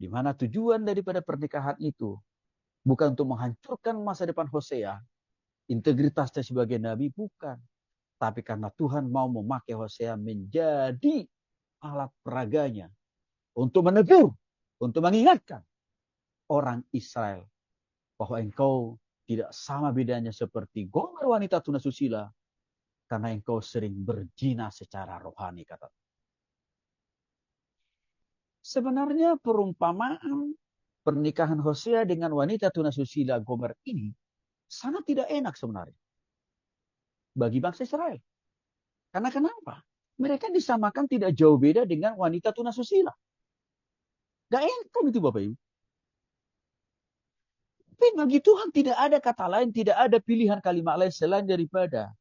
Di mana tujuan daripada pernikahan itu bukan untuk menghancurkan masa depan Hosea, integritasnya sebagai nabi, bukan. Tapi karena Tuhan mau memakai Hosea menjadi alat peraganya untuk menegur, untuk mengingatkan orang Israel bahwa engkau tidak sama bedanya seperti Gomer wanita tunasusila karena engkau sering berzina secara rohani, kata. Sebenarnya perumpamaan pernikahan Hosea dengan wanita tunasusila Gomer ini sangat tidak enak sebenarnya bagi bangsa Israel. Karena kenapa? Mereka disamakan tidak jauh beda dengan wanita tunasusila. Gak enak itu Bapak Ibu. Tapi bagi Tuhan tidak ada kata lain, tidak ada pilihan kalimat lain selain daripada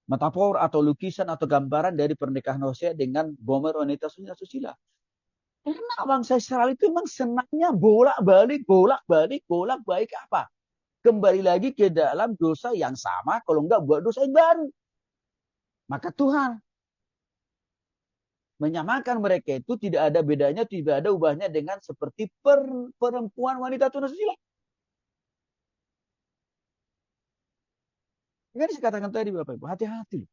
metafor atau lukisan atau gambaran dari pernikahan Hosea dengan Gomer wanita susila. Karena bangsa Israel itu memang senangnya bolak-balik apa? Kembali lagi ke dalam dosa yang sama, kalau enggak buat dosa yang baru. Maka Tuhan menyamakan mereka itu tidak ada bedanya, tidak ada ubahnya dengan seperti perempuan wanita tunasusila. Ini saya katakan tadi Bapak Ibu, hati-hati.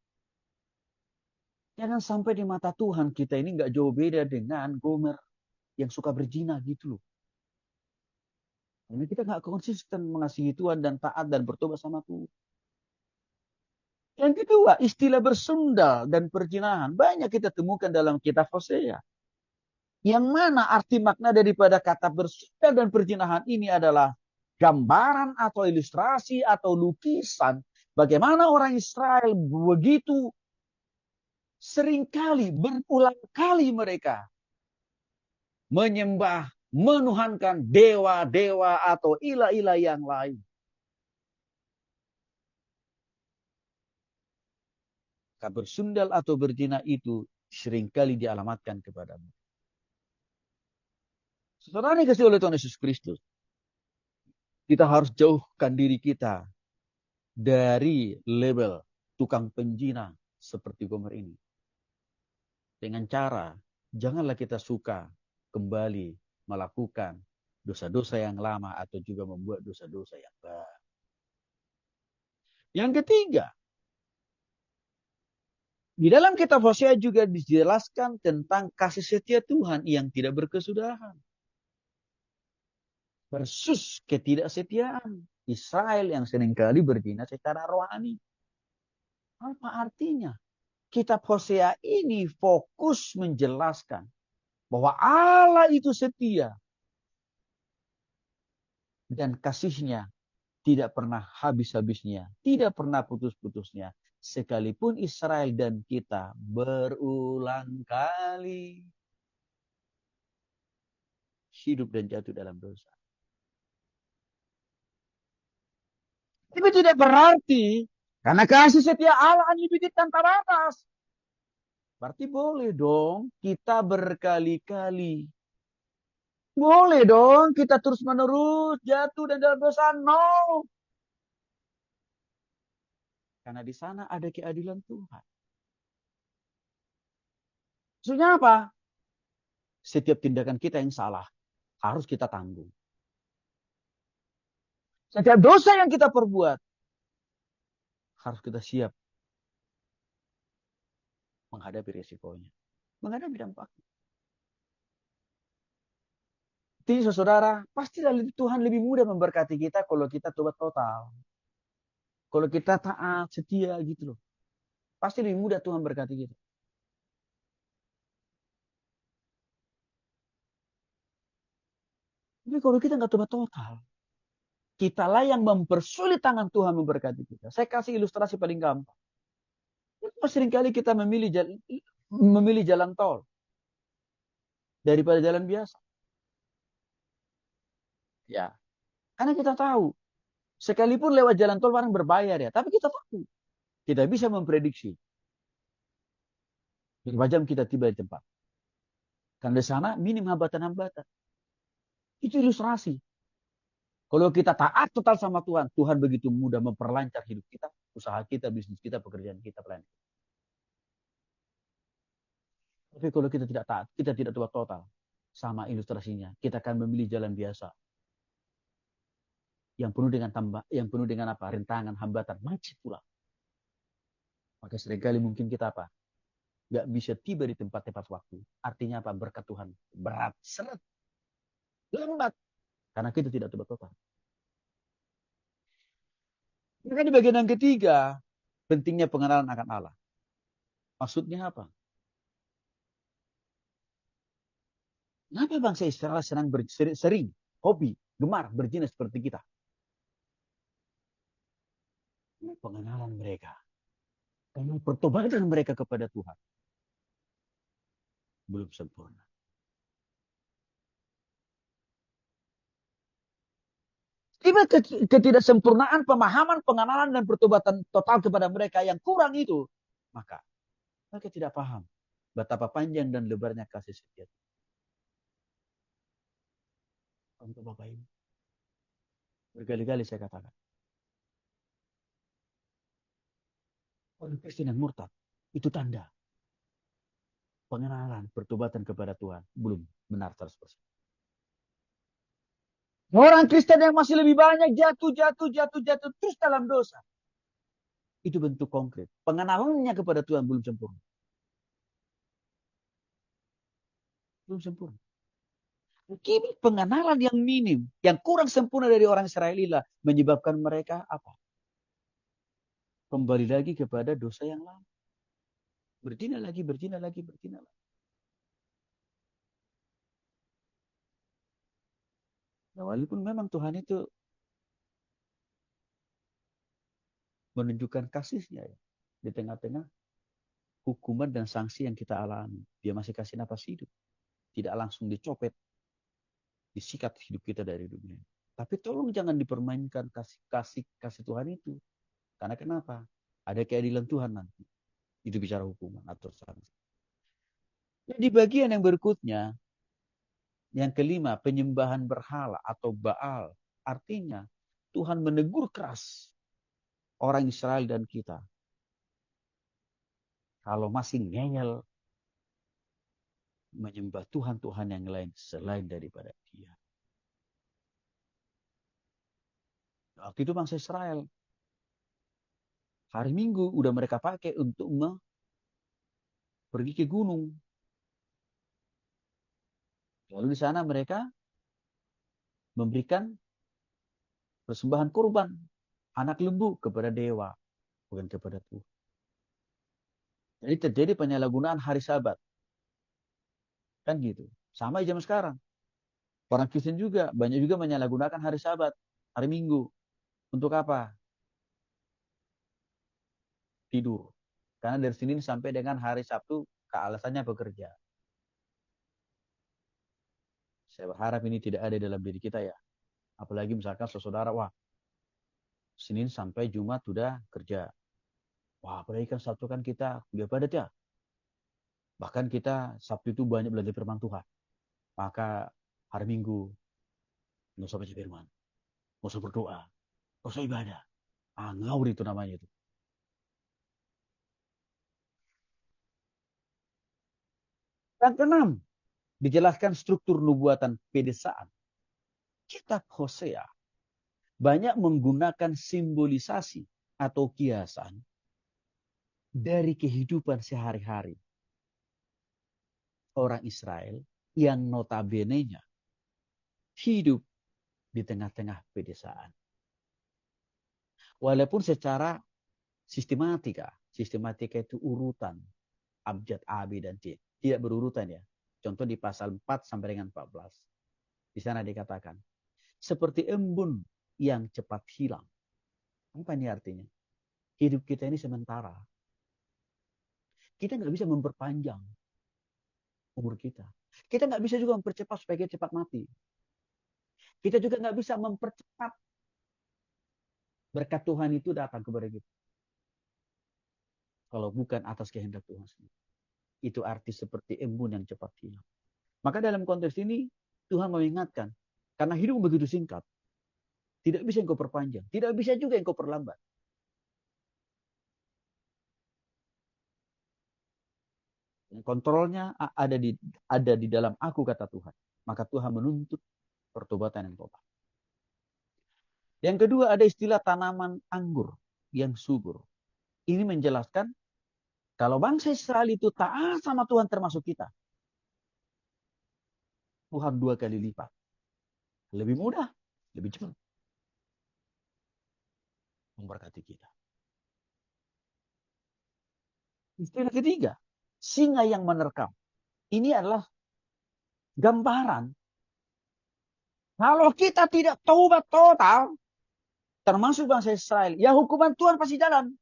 Jangan sampai di mata Tuhan kita ini nggak jauh beda dengan Gomer yang suka berzina gitu loh. Karena kita nggak konsisten mengasihi Tuhan dan taat dan bertobat sama Tuhan. Yang kedua, istilah bersundal dan perzinahan banyak kita temukan dalam kitab Hosea. Yang mana arti makna daripada kata bersundal dan perzinahan ini adalah gambaran atau ilustrasi atau lukisan bagaimana orang Israel begitu seringkali, berulang kali mereka menyembah, menuhankan dewa-dewa atau ilah-ilah yang lain. Bersundal atau berzina itu seringkali dialamatkan kepadamu. Saudara yang kasih oleh Tuhan Yesus Kristus, kita harus jauhkan diri kita dari label tukang penjina seperti Gomer ini. Dengan cara, janganlah kita suka kembali melakukan dosa-dosa yang lama atau juga membuat dosa-dosa yang baru. Yang ketiga, di dalam kitab Hosea juga dijelaskan tentang kasih setia Tuhan yang tidak berkesudahan. Versus ketidaksetiaan Israel yang seringkali berzina secara rohani. Apa artinya? Kitab Hosea ini fokus menjelaskan bahwa Allah itu setia. Dan kasihnya tidak pernah habis-habisnya. Tidak pernah putus-putusnya. Sekalipun Israel dan kita berulang kali hidup dan jatuh dalam dosa. Tapi tidak berarti karena kasih setia Allah unlimited tanpa batas. Berarti boleh dong kita berkali-kali. Boleh dong kita terus-menerus jatuh dan dalam dosa. No. Karena di sana ada keadilan Tuhan. Maksudnya apa? Setiap tindakan kita yang salah harus kita tanggung. Setiap dosa yang kita perbuat harus kita siap menghadapi resikonya. Menghadapi dampaknya. Jadi saudara, pasti Tuhan lebih mudah memberkati kita kalau kita tobat total. Kalau kita taat, setia gitu loh. Pasti lebih mudah Tuhan berkati kita. Tapi kalau kita nggak tobat total, kitalah yang mempersulit tangan Tuhan memberkati kita. Saya kasih ilustrasi paling gampang. Seringkali kita memilih jalan tol daripada jalan biasa. Ya, karena kita tahu, sekalipun lewat jalan tol barang berbayar ya, tapi kita tahu, tidak bisa memprediksi berapa jam kita tiba di tempat. Karena di sana minim hambatan-hambatan. Itu ilustrasi. Kalau kita taat total sama Tuhan, Tuhan begitu mudah memperlancar hidup kita, usaha kita, bisnis kita, pekerjaan kita, pelayanan. Tapi kalau kita tidak taat, kita tidak tobat total, Sama ilustrasinya. Kita akan memilih jalan biasa. Yang penuh dengan apa? Rintangan, hambatan, macet pula. Maka seringkali mungkin kita apa? Gak bisa tiba di tempat-tempat waktu. Artinya apa? Berkat Tuhan. Berat, seret, lambat. Karena kita tidak tobat-tobat. Maka di bagian yang ketiga, pentingnya pengenalan akan Allah. Maksudnya apa? Kenapa bangsa Israel sering, hobi, gemar, berzina seperti kita? Pengenalan mereka. Karena pertobatan mereka kepada Tuhan belum sempurna. Tiba ketidaksempurnaan pemahaman, pengenalan, dan pertobatan total kepada mereka yang kurang itu. Maka mereka tidak paham betapa panjang dan lebarnya kasih setia. Untuk Bapak Ibu. Berkali-kali saya katakan. Orang Kristen yang murtad. Itu tanda. Pengenalan, pertobatan kepada Tuhan. Belum benar 100%. Orang Kristen yang masih lebih banyak jatuh terus dalam dosa. Itu bentuk konkret. Pengenalannya kepada Tuhan belum sempurna. Belum sempurna. Kini pengenalan yang minim, yang kurang sempurna dari orang Israel menyebabkan mereka apa? Kembali lagi kepada dosa yang lama. Berzina lagi. Nah, walaupun memang Tuhan itu menunjukkan kasih-Nya ya, di tengah-tengah hukuman dan sanksi yang kita alami. Dia masih kasih nafas hidup. Tidak langsung dicopet, disikat hidup kita dari dunia. Tapi tolong jangan dipermainkan kasih Tuhan itu. Karena kenapa? Ada keadilan Tuhan nanti. Itu bicara hukuman atau sanksi. Di bagian yang berikutnya, yang kelima, penyembahan berhala atau Baal. Artinya, Tuhan menegur keras orang Israel dan kita. Kalau masih ngeyel menyembah Tuhan-Tuhan yang lain selain daripada Dia. Waktu itu bangsa Israel, hari Minggu udah mereka pakai untuk pergi ke gunung. Lalu di sana mereka memberikan persembahan kurban anak lembu kepada dewa, bukan kepada Tuhan. Jadi terjadi penyalahgunaan hari Sabat. Kan gitu. Sama jam sekarang. Orang Kristen juga banyak juga menyalahgunakan hari Sabat, hari Minggu. Untuk apa? Tidur. Karena dari Senin sampai dengan hari Sabtu kealasannya bekerja. Saya berharap ini tidak ada dalam diri kita ya. Apalagi misalkan saudara, wah, Senin sampai Jumat sudah kerja. Wah, apalagi kan Sabtu kan kita kuliah padat ya. Bahkan kita Sabtu itu banyak belajar firman Tuhan. Maka hari Minggu nggak usah baca firman, nggak usah berdoa, nggak usah ibadah. Ngawur itu namanya itu. Yang keenam, dijelaskan struktur nubuatan pedesaan. Kitab Hosea banyak menggunakan simbolisasi atau kiasan dari kehidupan sehari-hari orang Israel yang notabene-nya hidup di tengah-tengah pedesaan. Walaupun secara sistematika itu urutan abjad A, B, dan C. Tidak berurutan ya. Contoh di pasal 4 sampai dengan 14. Di sana dikatakan, seperti embun yang cepat hilang. Apa ini artinya? Hidup kita ini sementara. Kita nggak bisa memperpanjang umur kita. Kita nggak bisa juga mempercepat supaya kita cepat mati. Kita juga nggak bisa mempercepat berkat Tuhan itu datang kepada kita. Kalau bukan atas kehendak Tuhan sendiri. Itu arti seperti embun yang cepat hilang. Maka dalam konteks ini, Tuhan mengingatkan, karena hidup begitu singkat, tidak bisa engkau perpanjang, tidak bisa juga engkau perlambat. Kontrolnya ada di dalam aku, kata Tuhan. Maka Tuhan menuntut pertobatan yang total. Yang kedua, ada istilah tanaman anggur yang subur. Ini menjelaskan kalau bangsa Israel itu taat sama Tuhan termasuk kita, Tuhan 2 kali lipat. Lebih mudah, lebih cepat memberkati kita. Istilah ketiga, singa yang menerkam. Ini adalah gambaran. Kalau kita tidak taubat total, termasuk bangsa Israel, ya hukuman Tuhan pasti jalan.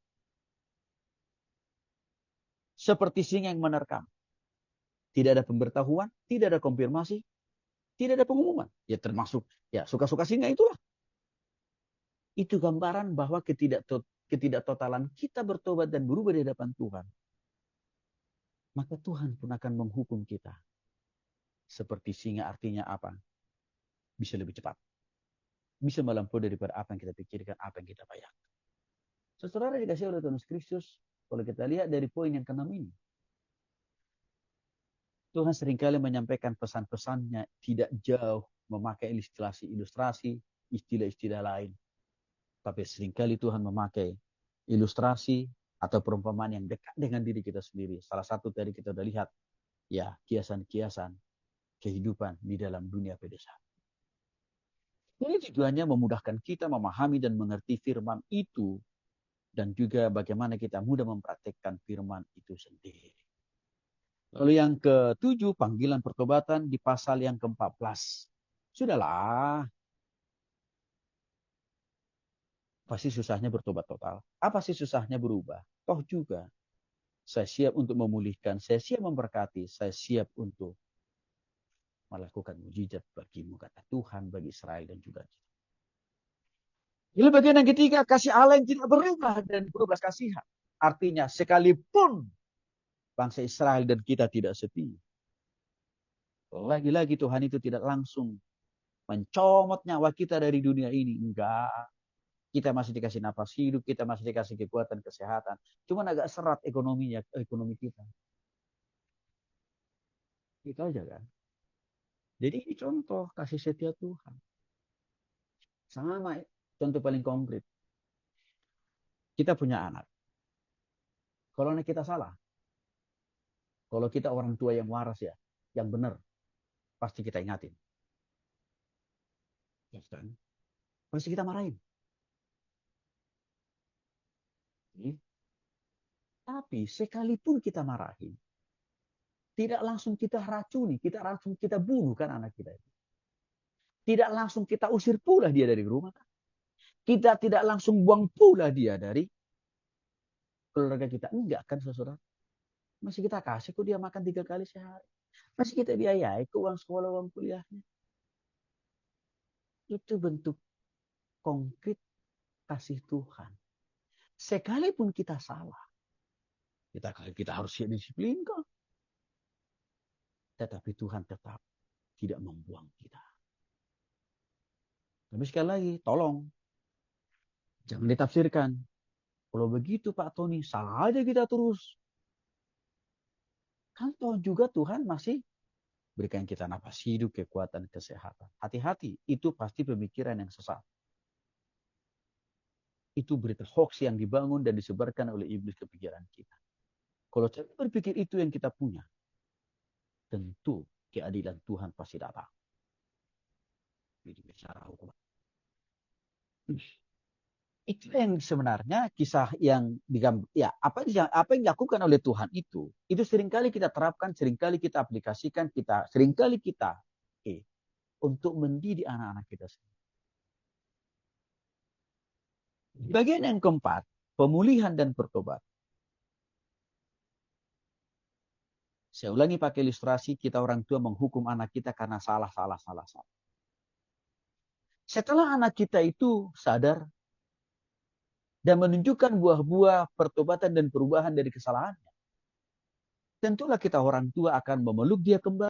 Seperti singa yang menerkam. Tidak ada pemberitahuan, tidak ada konfirmasi, tidak ada pengumuman. Ya termasuk, ya suka-suka singa itulah. Itu gambaran bahwa ketidaktotalan kita bertobat dan berubah di hadapan Tuhan. Maka Tuhan pun akan menghukum kita. Seperti singa artinya apa? Bisa lebih cepat. Bisa melampaui daripada apa yang kita pikirkan, apa yang kita bayangkan. Saudara dikasih oleh Tuhan Kristus, kalau kita lihat dari poin yang ke-6 ini. Tuhan seringkali menyampaikan pesan-pesannya tidak jauh memakai ilustrasi, istilah-istilah lain. Tapi seringkali Tuhan memakai ilustrasi atau perumpamaan yang dekat dengan diri kita sendiri. Salah satu tadi kita sudah lihat, ya kiasan-kiasan kehidupan di dalam dunia pedesaan. Ini tujuannya memudahkan kita memahami dan mengerti firman itu. Dan juga bagaimana kita mudah mempraktekkan firman itu sendiri. Lalu yang ke-7, panggilan pertobatan di pasal yang ke-14. Sudahlah. Pasti susahnya bertobat total. Apa sih susahnya berubah? Toh juga. Saya siap untuk memulihkan. Saya siap memberkati. Saya siap untuk melakukan mujizat bagimu, kata Tuhan bagi Israel dan juga kita. Jadi bagian yang ketiga, kasih Allah yang tidak berubah dan berbelas kasihan. Artinya sekalipun bangsa Israel dan kita tidak setia. Lagi-lagi Tuhan itu tidak langsung mencomot nyawa kita dari dunia ini. Enggak. Kita masih dikasih nafas hidup, kita masih dikasih kekuatan kesehatan. Cuma agak serat ekonomi kita. Itu aja kan. Jadi ini contoh kasih setia Tuhan. Sama contoh paling konkret. Kita punya anak. Kalau anak kita salah, kalau kita orang tua yang waras ya, yang benar, pasti kita ingatin. Ya kan? Pasti kita marahin. Tapi sekalipun kita marahin, tidak langsung kita racuni, kita bunuh kan anak kita itu. Tidak langsung kita usir pula dia dari rumah. Kita tidak langsung buang pula dia dari keluarga kita. Enggak kan saudara. Masih kita kasih kok dia makan 3 kali sehari. Masih kita biayai ke uang sekolah, uang kuliahnya. Itu bentuk konkret kasih Tuhan. Sekalipun kita salah, kita harus siap disiplin kok. Tetapi Tuhan tetap tidak membuang kita. Tapi sekali lagi, tolong. Jangan ditafsirkan. Kalau begitu Pak Tony, salah aja kita terus. Kan toh juga Tuhan masih berikan kita nafas hidup, kekuatan, kesehatan. Hati-hati, itu pasti pemikiran yang sesat. Itu berita hoax yang dibangun dan disebarkan oleh iblis ke pikiran kita. Kalau cara berpikir itu yang kita punya, tentu keadilan Tuhan pasti datang. Jadi bicara hukum. Itu yang sebenarnya kisah yang apa yang dilakukan oleh Tuhan itu seringkali kita terapkan, seringkali kita aplikasikan, seringkali kita untuk mendidik anak-anak kita sendiri. Bagian yang keempat, pemulihan dan pertobatan. Saya ulangi pakai ilustrasi, kita orang tua menghukum anak kita karena salah. Setelah anak kita itu sadar dan menunjukkan buah-buah pertobatan dan perubahan dari kesalahannya, tentulah kita orang tua akan memeluk dia kembali.